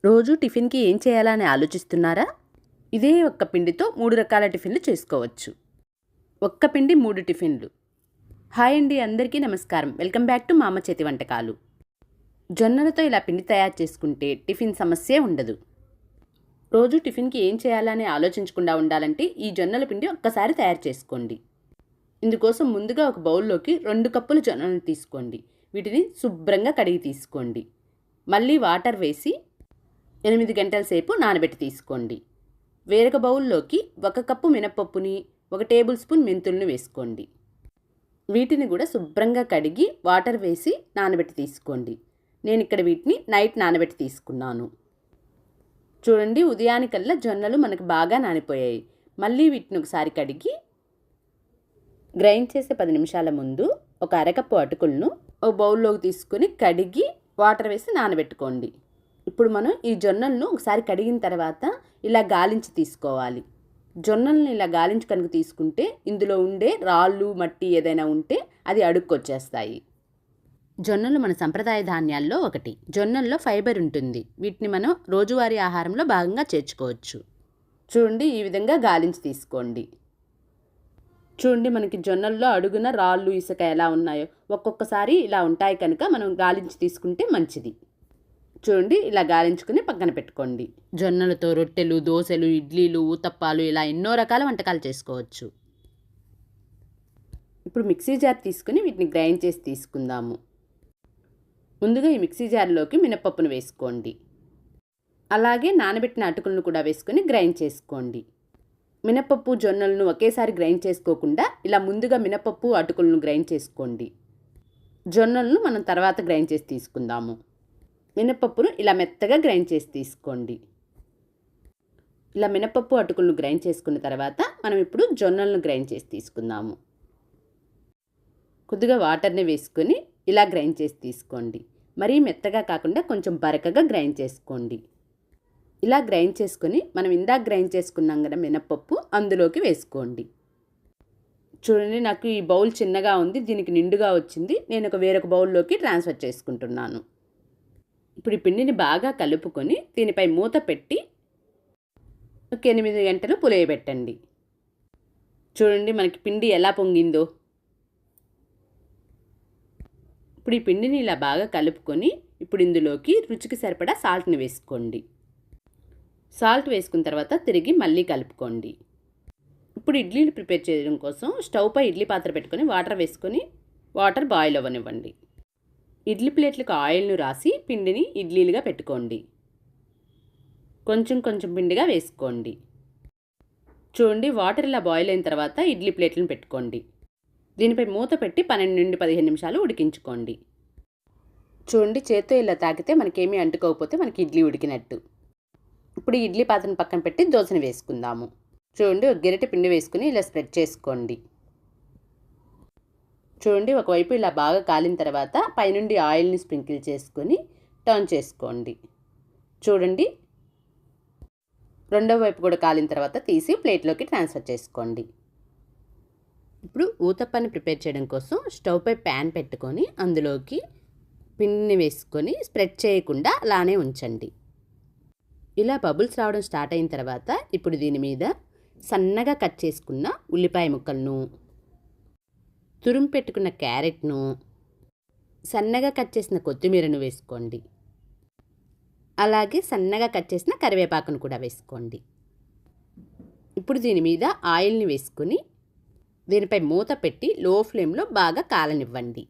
రోజు టిఫిన్కి ఏం చేయాలా అని ఆలోచిస్తున్నారా? ఇదే ఒక్క పిండితో 3 రకాల టిఫిన్లు చేసుకోవచ్చు. ఒక్క పిండి 3 టిఫిన్లు. హాయ్ అండి, అందరికీ నమస్కారం. వెల్కమ్ బ్యాక్ టు మా అమ్మ చేతి వంటకాలు. జొన్నలతో ఇలా పిండి తయారు చేసుకుంటే టిఫిన్ సమస్యే ఉండదు. రోజు టిఫిన్కి ఏం చేయాలా అని ఆలోచించకుండా ఉండాలంటే ఈ జొన్నల పిండి ఒక్కసారి తయారు చేసుకోండి. ఇందుకోసం ముందుగా ఒక బౌల్లోకి 2 కప్పులు జొన్నలను తీసుకోండి. వీటిని శుభ్రంగా కడిగి తీసుకోండి. మళ్ళీ వాటర్ వేసి 8 గంటల సేపు నానబెట్టి తీసుకోండి. వేరొక బౌల్లోకి 1 కప్పు మినపప్పుని 1 టేబుల్ స్పూన్ మెంతులను వేసుకోండి. వీటిని కూడా శుభ్రంగా కడిగి వాటర్ వేసి నానబెట్టి తీసుకోండి. నేను ఇక్కడ వీటిని నైట్ నానబెట్టి తీసుకున్నాను. చూడండి, ఉదయానికల్లా జొన్నలు మనకు బాగా నానిపోయాయి. మళ్ళీ వీటిని ఒకసారి కడిగి గ్రైండ్ చేసే 10 నిమిషాల ముందు ఒక అరకప్పు అటుకులను ఒక బౌల్లోకి తీసుకొని కడిగి వాటర్ వేసి నానబెట్టుకోండి. ఇప్పుడు మనం ఈ జొన్నలను ఒకసారి కడిగిన తర్వాత ఇలా గాలించి తీసుకోవాలి. జొన్నలను ఇలా గాలించి కనుక తీసుకుంటే ఇందులో ఉండే రాళ్ళు మట్టి ఏదైనా ఉంటే అది అడుక్కొచ్చేస్తాయి. జొన్నలు మన సంప్రదాయ ధాన్యాల్లో ఒకటి. జొన్నల్లో ఫైబర్ ఉంటుంది. వీటిని మనం రోజువారీ ఆహారంలో భాగంగా చేర్చుకోవచ్చు. చూడండి, ఈ విధంగా గాలించి తీసుకోండి. చూడండి, మనకి జొన్నల్లో అడుగున రాళ్ళు ఇసుక ఎలా ఉన్నాయో ఒక్కొక్కసారి ఇలా ఉంటాయి కనుక మనం గాలించి తీసుకుంటే మంచిది. చూడండి, ఇలా గాలించుకుని పక్కన పెట్టుకోండి. జొన్నలతో రొట్టెలు, దోశలు, ఇడ్లీలు, ఊతప్పాలు ఇలా ఎన్నో రకాల వంటకాలు చేసుకోవచ్చు. ఇప్పుడు మిక్సీ జార్ తీసుకుని వీటిని గ్రైండ్ చేసి తీసుకుందాము. ముందుగా ఈ మిక్సీ జార్లోకి మినపప్పును వేసుకోండి. అలాగే నానబెట్టిన అటుకులను కూడా వేసుకొని గ్రైండ్ చేసుకోండి. మినపప్పు జొన్నలను ఒకేసారి గ్రైండ్ చేసుకోకుండా ఇలా ముందుగా మినపప్పు అటుకులను గ్రైండ్ చేసుకోండి. జొన్నలను మనం తర్వాత గ్రైండ్ చేసి తీసుకుందాము. మినపప్పును ఇలా మెత్తగా గ్రైండ్ చేసి తీసుకోండి. ఇలా మినపప్పు అటుకులను గ్రైండ్ చేసుకున్న తర్వాత మనం ఇప్పుడు జొన్నలను గ్రైండ్ చేసి తీసుకుందాము. కొద్దిగా వాటర్ని వేసుకొని ఇలా గ్రైండ్ చేసి తీసుకోండి. మరీ మెత్తగా కాకుండా కొంచెం బరకగా గ్రైండ్ చేసుకోండి. ఇలా గ్రైండ్ చేసుకొని మనం ఇందాక గ్రైండ్ చేసుకున్నాం కదా మినపప్పు, అందులోకి వేసుకోండి. చూడండి, నాకు ఈ బౌల్ చిన్నగా ఉంది, దీనికి నిండుగా వచ్చింది. నేను వేరొక బౌల్లోకి ట్రాన్స్ఫర్ చేసుకుంటున్నాను. ఇప్పుడు ఈ పిండిని బాగా కలుపుకొని దీనిపై మూత పెట్టి ఒక 8 గంటలు పులియబెట్టండి. చూడండి, మనకి పిండి ఎలా పొంగిందో. ఇప్పుడు ఈ పిండిని ఇలా బాగా కలుపుకొని ఇప్పుడు ఇందులోకి రుచికి సరిపడా సాల్ట్ని వేసుకోండి. సాల్ట్ వేసుకున్న తర్వాత తిరిగి మళ్ళీ కలుపుకోండి. ఇప్పుడు ఇడ్లీలు ప్రిపేర్ చేయడం కోసం స్టవ్ పై ఇడ్లీ పాత్ర పెట్టుకొని వాటర్ వేసుకొని వాటర్ బాయిల్ అవ్వనివ్వండి. ఇడ్లీ ప్లేట్లకు ఆయిల్ను రాసి పిండిని ఇడ్లీలుగా పెట్టుకోండి. కొంచెం కొంచెం పిండిగా వేసుకోండి. చూడండి, వాటర్ ఇలా బాయిల్ అయిన తర్వాత ఇడ్లీ ప్లేట్లను పెట్టుకోండి. దీనిపై మూత పెట్టి 12 నుండి 15 నిమిషాలు ఉడికించుకోండి. చూడండి, చేత్తో ఇలా తాకితే మనకేమీ అంటుకోకపోతే మనకి ఇడ్లీ ఉడికినట్టు. ఇప్పుడు ఇడ్లీ పాత్రను పక్కన పెట్టి దోశను వేసుకుందాము. చూడండి, ఒక గరిటె పిండి వేసుకుని ఇలా స్ప్రెడ్ చేసుకోండి. చూడండి, ఒకవైపు ఇలా బాగా కాలిన తర్వాత పైనుండి ఆయిల్ని స్ప్రింకిల్ చేసుకొని టర్న్ చేసుకోండి. చూడండి, రెండో వైపు కూడా కాలిన తర్వాత తీసి ప్లేట్లోకి ట్రాన్స్ఫర్ చేసుకోండి. ఇప్పుడు ఊతప్పాన్ని ప్రిపేర్ చేయడం కోసం స్టవ్ పై ప్యాన్ పెట్టుకొని అందులోకి పిండిని వేసుకొని స్ప్రెడ్ చేయకుండా అలానే ఉంచండి. ఇలా బబుల్స్ రావడం స్టార్ట్ అయిన తర్వాత ఇప్పుడు దీని మీద సన్నగా కట్ చేసుకున్న ఉల్లిపాయ ముక్కలను, తురుము పెట్టుకున్న క్యారెట్ను, సన్నగా కట్ చేసిన కొత్తిమీరను వేసుకోండి. అలాగే సన్నగా కట్ చేసిన కరివేపాకును కూడా వేసుకోండి. ఇప్పుడు దీని మీద ఆయిల్ని వేసుకొని దీనిపై మూత పెట్టి లో ఫ్లేమ్లో బాగా కాలనివ్వండి.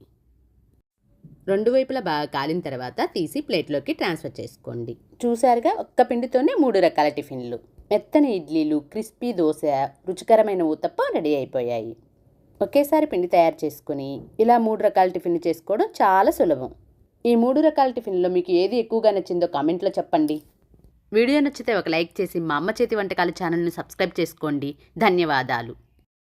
రెండు వైపులా బాగా కాలిన తర్వాత తీసి ప్లేట్లోకి ట్రాన్స్ఫర్ చేసుకోండి. చూసారుగా, ఒక్క పిండితోనే 3 రకాల టిఫిన్లు. మెత్తని ఇడ్లీలు, క్రిస్పీ దోశ, రుచికరమైన ఊతప్పం రెడీ అయిపోయాయి. ఒకేసారి పిండి తయారు చేసుకుని ఇలా 3 రకాల టిఫిన్లు చేసుకోవడం చాలా సులభం. ఈ 3 రకాల టిఫిన్లో మీకు ఏది ఎక్కువగా నచ్చిందో కామెంట్లో చెప్పండి. వీడియో నచ్చితే ఒక లైక్ చేసి మా అమ్మ చేతి వంటకాలు ఛానల్ని సబ్స్క్రైబ్ చేసుకోండి. ధన్యవాదాలు.